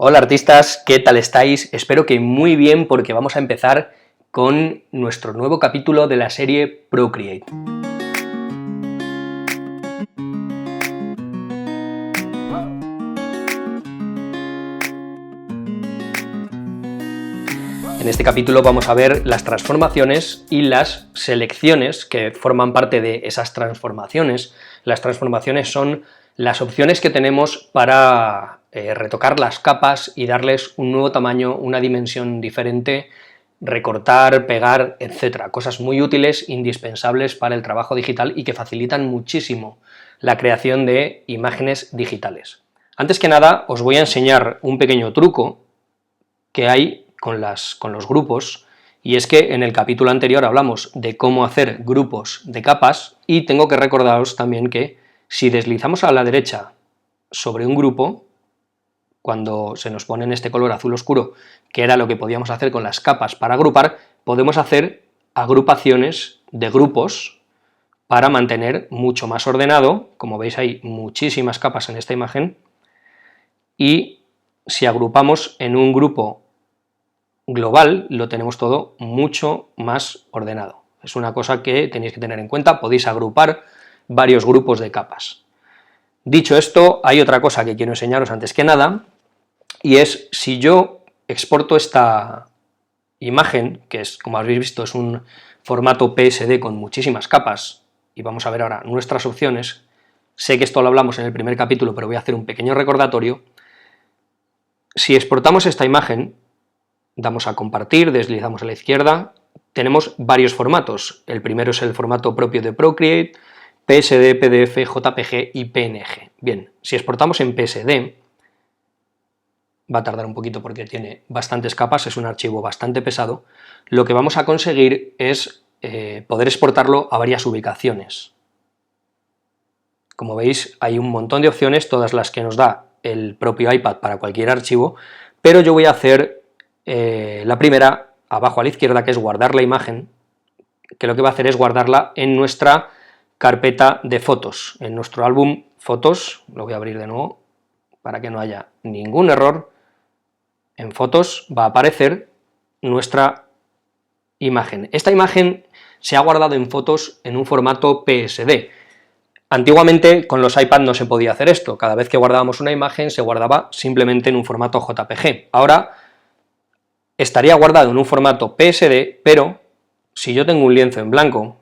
Hola artistas, ¿qué tal estáis? Espero que muy bien porque vamos a empezar con nuestro nuevo capítulo de la serie Procreate. En este capítulo vamos a ver las transformaciones y las selecciones que forman parte de esas transformaciones. Las transformaciones son las opciones que tenemos para retocar las capas y darles un nuevo tamaño, una dimensión diferente, recortar, pegar, etcétera. Cosas muy útiles, indispensables para el trabajo digital y que facilitan muchísimo la creación de imágenes digitales. Antes que nada, os voy a enseñar un pequeño truco que hay con los grupos, y es que en el capítulo anterior hablamos de cómo hacer grupos de capas, y tengo que recordaros también que si deslizamos a la derecha sobre un grupo, cuando se nos pone en este color azul oscuro, que era lo que podíamos hacer con las capas para agrupar, podemos hacer agrupaciones de grupos para mantener mucho más ordenado. Como veis hay muchísimas capas en esta imagen, y si agrupamos en un grupo global lo tenemos todo mucho más ordenado. Es una cosa que tenéis que tener en cuenta, podéis agrupar varios grupos de capas. Dicho esto, hay otra cosa que quiero enseñaros antes que nada, y es si yo exporto esta imagen, que es, como habéis visto, es un formato PSD con muchísimas capas, y vamos a ver ahora nuestras opciones. Sé que esto lo hablamos en el primer capítulo, pero voy a hacer un pequeño recordatorio. Si exportamos esta imagen, damos a compartir, deslizamos a la izquierda, tenemos varios formatos. El primero es el formato propio de Procreate, PSD, PDF, JPG y PNG. Bien, si exportamos en PSD, va a tardar un poquito porque tiene bastantes capas, es un archivo bastante pesado, lo que vamos a conseguir es poder exportarlo a varias ubicaciones. Como veis, hay un montón de opciones, todas las que nos da el propio iPad para cualquier archivo, pero yo voy a hacer la primera, abajo a la izquierda, que es guardar la imagen, que lo que va a hacer es guardarla en nuestra carpeta de fotos, en nuestro álbum fotos. Lo voy a abrir de nuevo para que no haya ningún error. En fotos va a aparecer nuestra imagen. Esta imagen se ha guardado en fotos en un formato PSD. Antiguamente con los iPad no se podía hacer esto, cada vez que guardábamos una imagen se guardaba simplemente en un formato JPG. Ahora estaría guardado en un formato PSD, pero si yo tengo un lienzo en blanco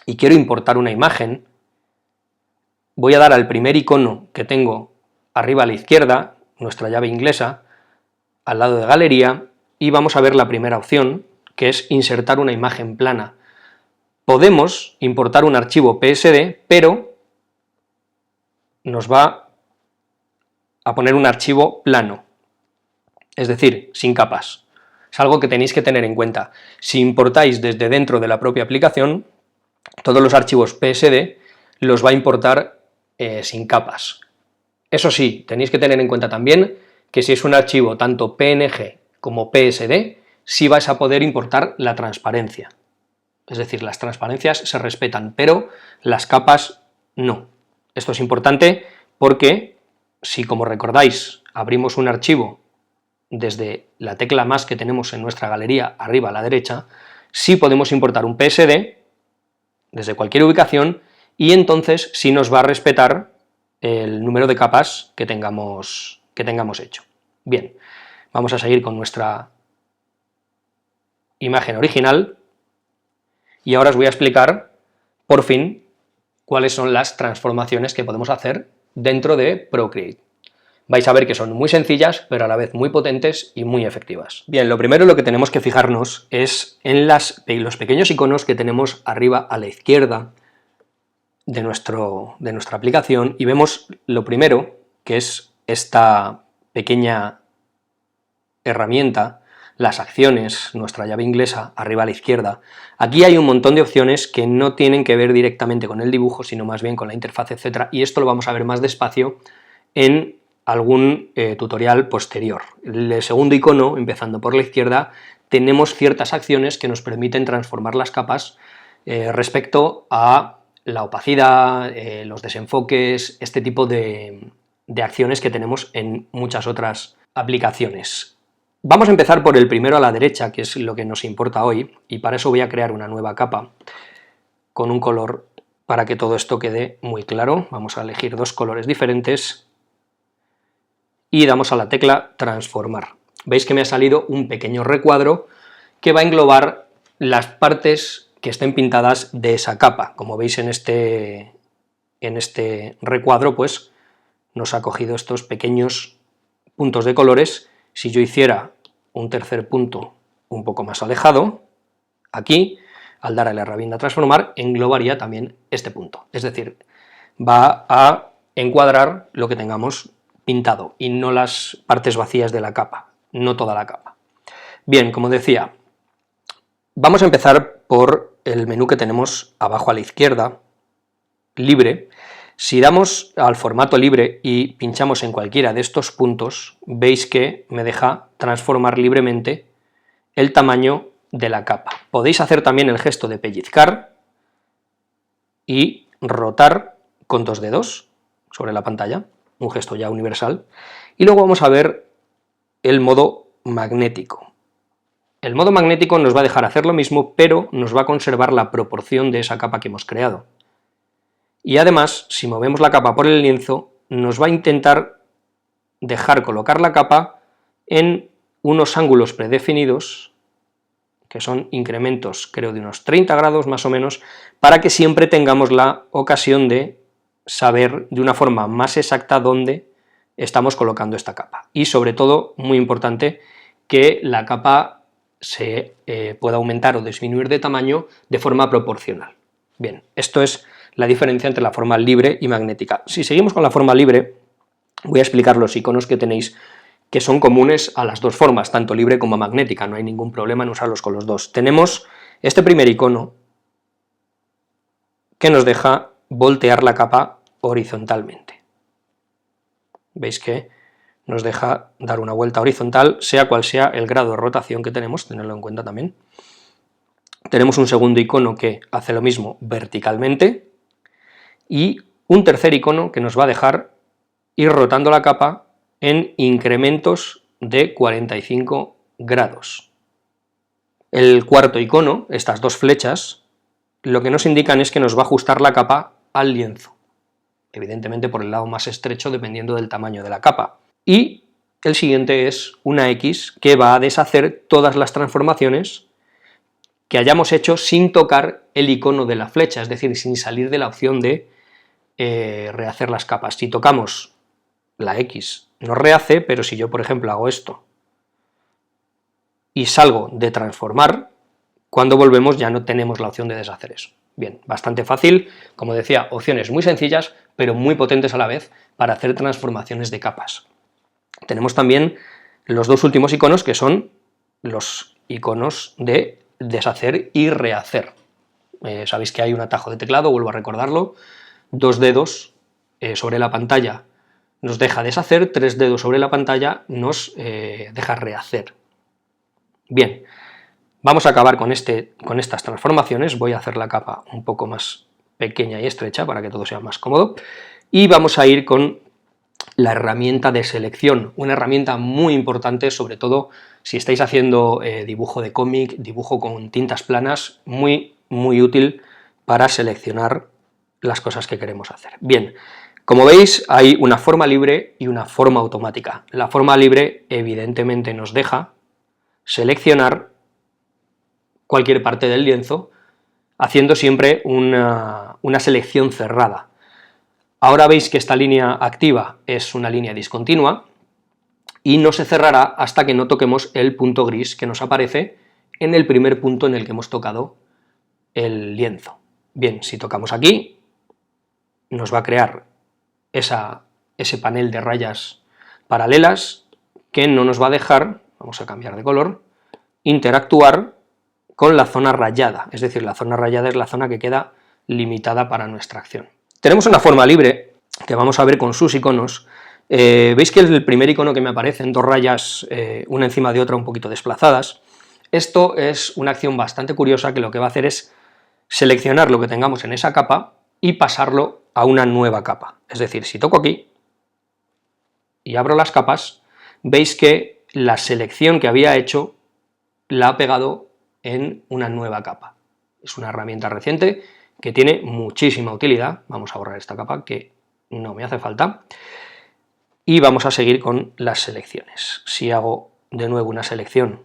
y quiero importar una imagen, voy a dar al primer icono que tengo arriba a la izquierda, nuestra llave inglesa, al lado de galería, y vamos a ver la primera opción, que es insertar una imagen plana. Podemos importar un archivo PSD, pero nos va a poner un archivo plano, es decir, sin capas. Es algo que tenéis que tener en cuenta. Si importáis desde dentro de la propia aplicación, todos los archivos PSD los va a importar sin capas. Eso sí, tenéis que tener en cuenta también que si es un archivo tanto PNG como PSD, sí vais a poder importar la transparencia. Es decir, las transparencias se respetan, pero las capas no. Esto es importante porque si, como recordáis, abrimos un archivo desde la tecla más que tenemos en nuestra galería arriba a la derecha, sí podemos importar un PSD desde cualquier ubicación, y entonces sí nos va a respetar el número de capas que tengamos hecho. Bien, vamos a seguir con nuestra imagen original, y ahora os voy a explicar, por fin, cuáles son las transformaciones que podemos hacer dentro de Procreate. Vais a ver que son muy sencillas, pero a la vez muy potentes y muy efectivas. Bien, lo primero en lo que tenemos que fijarnos es en los pequeños iconos que tenemos arriba a la izquierda de nuestra aplicación, y vemos lo primero, que es esta pequeña herramienta, las acciones, nuestra llave inglesa, arriba a la izquierda. Aquí hay un montón de opciones que no tienen que ver directamente con el dibujo, sino más bien con la interfaz, etcétera, y esto lo vamos a ver más despacio en algún tutorial posterior. El segundo icono, empezando por la izquierda, tenemos ciertas acciones que nos permiten transformar las capas respecto a la opacidad, los desenfoques, este tipo de acciones que tenemos en muchas otras aplicaciones. Vamos a empezar por el primero a la derecha, que es lo que nos importa hoy, y para eso voy a crear una nueva capa con un color para que todo esto quede muy claro. Vamos a elegir dos colores diferentes y damos a la tecla transformar. Veis que me ha salido un pequeño recuadro que va a englobar las partes que estén pintadas de esa capa. Como veis en este recuadro, pues nos ha cogido estos pequeños puntos de colores. Si yo hiciera un tercer punto un poco más alejado, aquí, al dar a la herramienta transformar, englobaría también este punto. Es decir, va a encuadrar lo que tengamos pintado y no las partes vacías de la capa, no toda la capa. Bien, como decía, vamos a empezar por el menú que tenemos abajo a la izquierda, libre. Si damos al formato libre y pinchamos en cualquiera de estos puntos, veis que me deja transformar libremente el tamaño de la capa. Podéis hacer también el gesto de pellizcar y rotar con dos dedos sobre la pantalla, un gesto ya universal, y luego vamos a ver el modo magnético. El modo magnético nos va a dejar hacer lo mismo, pero nos va a conservar la proporción de esa capa que hemos creado. Y además, si movemos la capa por el lienzo, nos va a intentar dejar colocar la capa en unos ángulos predefinidos, que son incrementos, creo, de unos 30 grados más o menos, para que siempre tengamos la ocasión de saber de una forma más exacta dónde estamos colocando esta capa. Y sobre todo, muy importante, que la capa se pueda aumentar o disminuir de tamaño de forma proporcional. Bien, esto es la diferencia entre la forma libre y magnética. Si seguimos con la forma libre, voy a explicar los iconos que tenéis, que son comunes a las dos formas, tanto libre como magnética, no hay ningún problema en usarlos con los dos. Tenemos este primer icono, que nos deja voltear la capa horizontalmente. Veis que nos deja dar una vuelta horizontal, sea cual sea el grado de rotación que tenemos, tenedlo en cuenta también. Tenemos un segundo icono que hace lo mismo verticalmente, y un tercer icono que nos va a dejar ir rotando la capa en incrementos de 45 grados. El cuarto icono, estas dos flechas, lo que nos indican es que nos va a ajustar la capa al lienzo, evidentemente por el lado más estrecho dependiendo del tamaño de la capa. Y el siguiente es una X que va a deshacer todas las transformaciones que hayamos hecho sin tocar el icono de la flecha, es decir, sin salir de la opción de rehacer las capas. Si tocamos la X nos rehace, pero si yo, por ejemplo, hago esto y salgo de transformar, cuando volvemos ya no tenemos la opción de deshacer eso. Bien, bastante fácil, como decía, opciones muy sencillas, pero muy potentes a la vez para hacer transformaciones de capas. Tenemos también los dos últimos iconos, que son los iconos de deshacer y rehacer. Sabéis que hay un atajo de teclado, vuelvo a recordarlo, dos dedos sobre la pantalla nos deja deshacer, tres dedos sobre la pantalla nos deja rehacer. Bien, vamos a acabar con estas transformaciones. Voy a hacer la capa un poco más pequeña y estrecha para que todo sea más cómodo, y vamos a ir con la herramienta de selección, una herramienta muy importante, sobre todo si estáis haciendo dibujo de cómic, dibujo con tintas planas, muy útil para seleccionar las cosas que queremos hacer. Bien, como veis hay una forma libre y una forma automática. La forma libre evidentemente nos deja seleccionar cualquier parte del lienzo, haciendo siempre una selección cerrada. Ahora veis que esta línea activa es una línea discontinua y no se cerrará hasta que no toquemos el punto gris que nos aparece en el primer punto en el que hemos tocado el lienzo. Bien, si tocamos aquí, nos va a crear ese panel de rayas paralelas que no nos va a dejar, vamos a cambiar de color, interactuar con la zona rayada, es decir, la zona rayada es la zona que queda limitada para nuestra acción. Tenemos una forma libre, que vamos a ver con sus iconos. Veis que el primer icono que me aparece en dos rayas, una encima de otra un poquito desplazadas. Esto es una acción bastante curiosa que lo que va a hacer es seleccionar lo que tengamos en esa capa y pasarlo a una nueva capa. Es decir, si toco aquí y abro las capas, veis que la selección que había hecho la ha pegado en una nueva capa. Es una herramienta reciente que tiene muchísima utilidad. Vamos a borrar esta capa que no me hace falta. Y vamos a seguir con las selecciones. Si hago de nuevo una selección,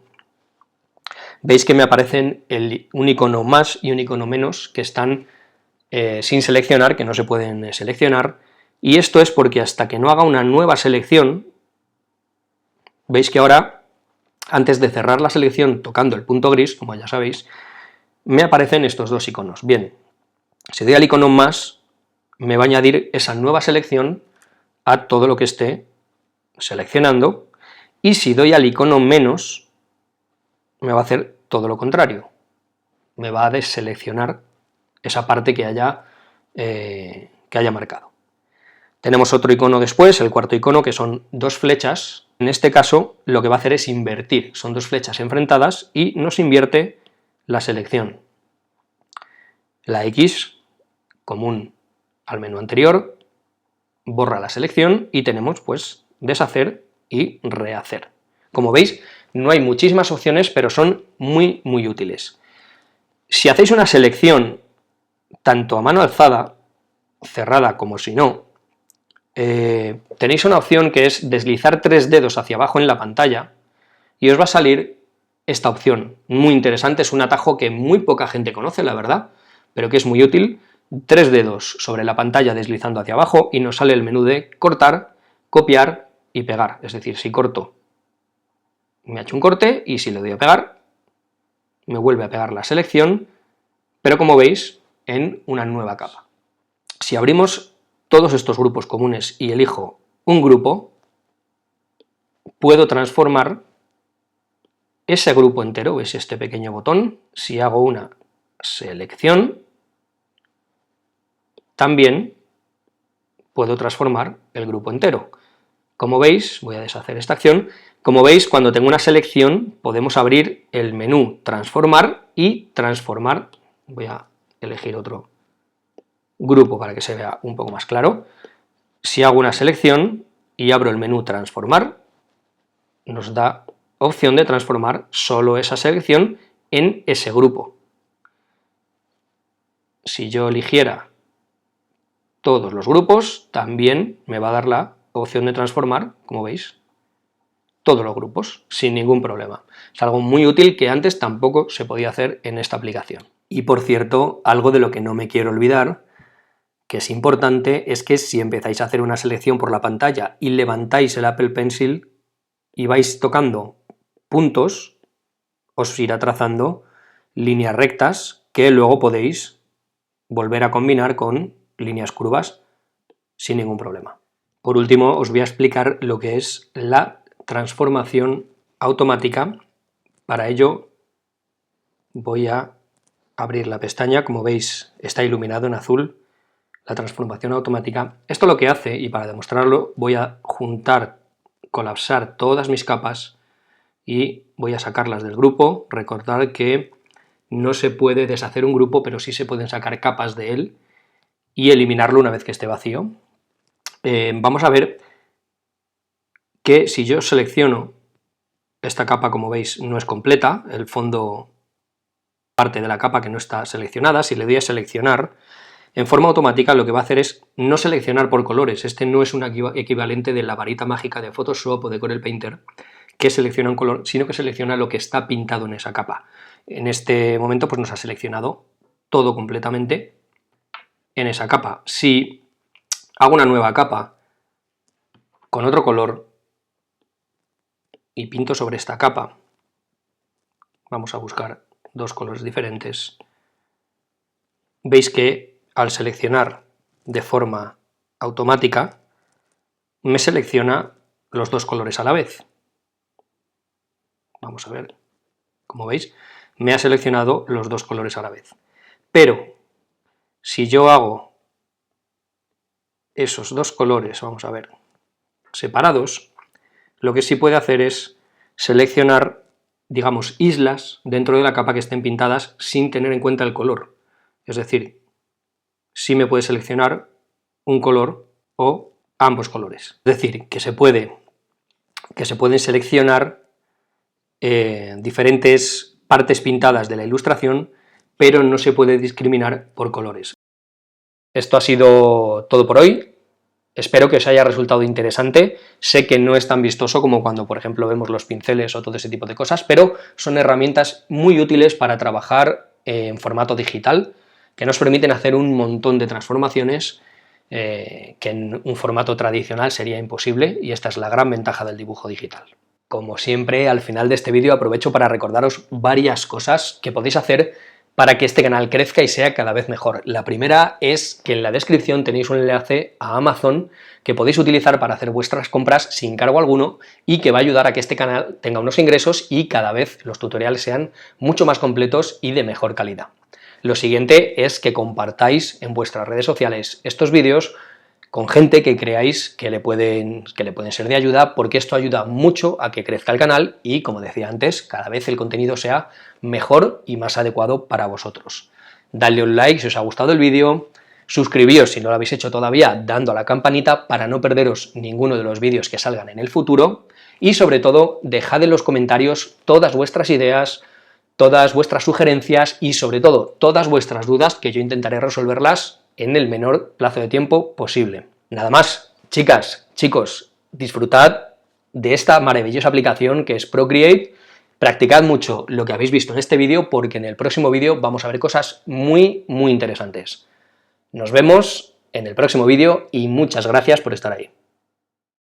veis que me aparecen un icono más y un icono menos que están sin seleccionar, que no se pueden seleccionar, y esto es porque hasta que no haga una nueva selección, veis que ahora, antes de cerrar la selección tocando el punto gris, como ya sabéis, me aparecen estos dos iconos. Bien, si doy al icono más, me va a añadir esa nueva selección a todo lo que esté seleccionando, y si doy al icono menos, me va a hacer todo lo contrario, me va a deseleccionar esa parte que haya marcado. Tenemos otro icono después, el cuarto icono, que son dos flechas. En este caso lo que va a hacer es invertir, son dos flechas enfrentadas y nos invierte la selección. La X, común al menú anterior, borra la selección y tenemos pues deshacer y rehacer. Como veis, no hay muchísimas opciones, pero son muy útiles. Si hacéis una selección tanto a mano alzada, cerrada, como si no, tenéis una opción que es deslizar 3 dedos hacia abajo en la pantalla y os va a salir esta opción, muy interesante, es un atajo que muy poca gente conoce, la verdad, pero que es muy útil. 3 dedos sobre la pantalla deslizando hacia abajo y nos sale el menú de cortar, copiar y pegar, es decir, si corto me ha hecho un corte y si le doy a pegar me vuelve a pegar la selección, pero como veis en una nueva capa. Si abrimos todos estos grupos comunes y elijo un grupo, puedo transformar ese grupo entero, ¿veis este pequeño botón? Si hago una selección, también puedo transformar el grupo entero. Como veis, voy a deshacer esta acción, como veis, cuando tengo una selección podemos abrir el menú transformar y transformar, voy a elegir otro grupo para que se vea un poco más claro. Si hago una selección y abro el menú transformar, nos da opción de transformar solo esa selección en ese grupo. Si yo eligiera todos los grupos, también me va a dar la opción de transformar, como veis, todos los grupos, sin ningún problema. Es algo muy útil que antes tampoco se podía hacer en esta aplicación. Y por cierto, algo de lo que no me quiero olvidar, que es importante, es que si empezáis a hacer una selección por la pantalla y levantáis el Apple Pencil y vais tocando puntos, os irá trazando líneas rectas que luego podéis volver a combinar con líneas curvas sin ningún problema. Por último, os voy a explicar lo que es la transformación automática. Para ello voy a abrir la pestaña, como veis está iluminado en azul, la transformación automática. Esto lo que hace, y para demostrarlo voy a colapsar todas mis capas y voy a sacarlas del grupo. Recordad que no se puede deshacer un grupo, pero sí se pueden sacar capas de él y eliminarlo una vez que esté vacío. Vamos a ver que si yo selecciono esta capa, como veis, no es completa, el fondo, parte de la capa que no está seleccionada. Si le doy a seleccionar, en forma automática lo que va a hacer es no seleccionar por colores. Este no es un equivalente de la varita mágica de Photoshop o de Corel Painter, que selecciona un color, sino que selecciona lo que está pintado en esa capa. En este momento pues nos ha seleccionado todo completamente en esa capa. Si hago una nueva capa con otro color y pinto sobre esta capa, vamos a buscar dos colores diferentes, veis que al seleccionar de forma automática me selecciona los dos colores a la vez. Vamos a ver, como veis, me ha seleccionado los dos colores a la vez. Pero si yo hago esos dos colores, vamos a ver, separados, lo que sí puede hacer es seleccionar, digamos, islas dentro de la capa que estén pintadas sin tener en cuenta el color. Es decir, sí me puede seleccionar un color o ambos colores. Es decir, que se puede que se pueden seleccionar diferentes partes pintadas de la ilustración, pero no se puede discriminar por colores. Esto ha sido todo por hoy. Espero que os haya resultado interesante. Sé que no es tan vistoso como cuando, por ejemplo, vemos los pinceles o todo ese tipo de cosas, pero son herramientas muy útiles para trabajar en formato digital, que nos permiten hacer un montón de transformaciones que en un formato tradicional sería imposible, y esta es la gran ventaja del dibujo digital. Como siempre, al final de este vídeo aprovecho para recordaros varias cosas que podéis hacer para que este canal crezca y sea cada vez mejor. La primera es que en la descripción tenéis un enlace a Amazon que podéis utilizar para hacer vuestras compras sin cargo alguno y que va a ayudar a que este canal tenga unos ingresos y cada vez los tutoriales sean mucho más completos y de mejor calidad. Lo siguiente es que compartáis en vuestras redes sociales estos vídeos con gente que creáis que le pueden ser de ayuda, porque esto ayuda mucho a que crezca el canal y, como decía antes, cada vez el contenido sea mejor y más adecuado para vosotros. Dadle un like si os ha gustado el vídeo, suscribíos si no lo habéis hecho todavía dando a la campanita para no perderos ninguno de los vídeos que salgan en el futuro, y sobre todo dejad en los comentarios todas vuestras ideas, todas vuestras sugerencias y sobre todo todas vuestras dudas, que yo intentaré resolverlas en el menor plazo de tiempo posible. Nada más, chicas, chicos, disfrutad de esta maravillosa aplicación que es Procreate, practicad mucho lo que habéis visto en este vídeo, porque en el próximo vídeo vamos a ver cosas muy interesantes. Nos vemos en el próximo vídeo y muchas gracias por estar ahí.